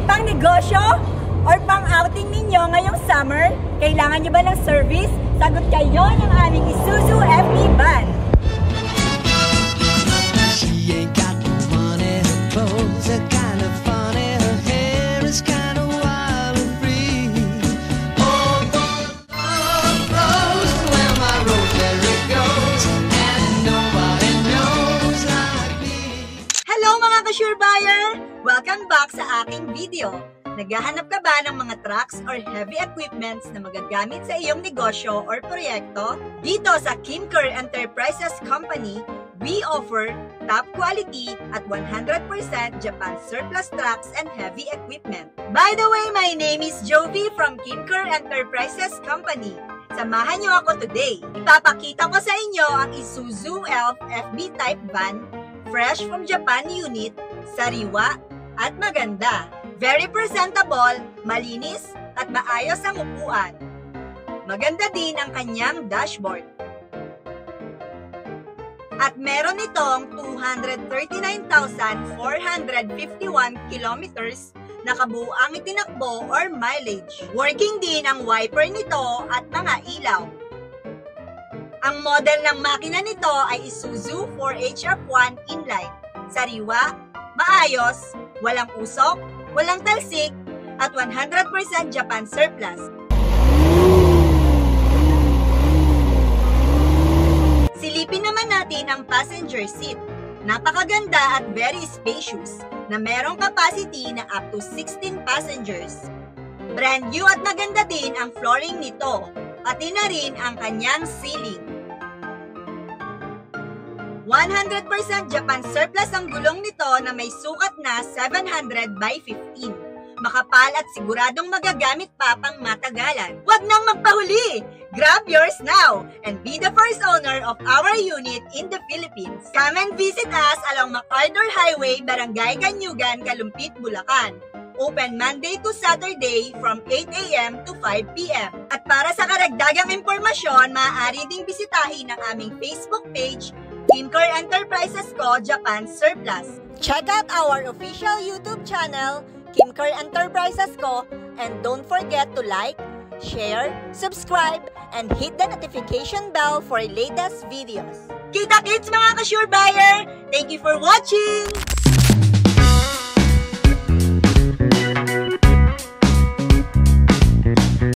pang negosyo or pang outing ninyo ngayong summer? Kailangan nyo ba ng service? Sagot kayo ng aming Isuzu FB van. She ain't got no money, her clothes are kind of funny, her hair is kind of wild and free. Oh, love flows where my rosary goes, and nobody knows like me. Hello mga ka-sure buyer! Welcome back sa aking video. Naghahanap ka ba ng mga trucks or heavy equipments na magagamit sa iyong negosyo or proyekto? Dito sa Kimker Enterprises Company, we offer top quality at 100% Japan surplus trucks and heavy equipment. By the way, my name is Jovi from Kimker Enterprises Company. Samahan niyo ako today. Ipapakita ko sa inyo ang Isuzu Elf FB Type Van, fresh from Japan unit, sariwa at maganda. Very presentable, malinis, at maayos ang upuan. Maganda din ang kanyang dashboard. At meron itong 239,451 kilometers na kabuuang itinakbo or mileage. Working din ang wiper nito at mga ilaw. Ang model ng makina nito ay Isuzu 4HF1 inline. Sariwa, maayos, walang usok, walang talsik, at 100% Japan surplus. Silipin naman natin ang passenger seat. Napakaganda at very spacious na merong capacity na up to 16 passengers. Brand new at maganda din ang flooring nito, pati na rin ang kanyang ceiling. 100% Japan surplus ang gulong nito na may sukat na 700 by 15. Makapal at siguradong magagamit pa pang matagalan. Huwag nang magpahuli! Grab yours now and be the first owner of our unit in the Philippines. Come and visit us along MacArthur Highway, Barangay Canyugan, Kalumpit, Bulacan. Open Monday to Saturday from 8 a.m. to 5 p.m. At para sa karagdagang impormasyon, maaari ding bisitahin ang aming Facebook page, Kimker Enterprises Co. Japan Surplus. Check out our official YouTube channel, Kimker Enterprises Co. And don't forget to like, share, subscribe, and hit the notification bell for latest videos. Kita-kits mga ka-sure buyer! Thank you for watching!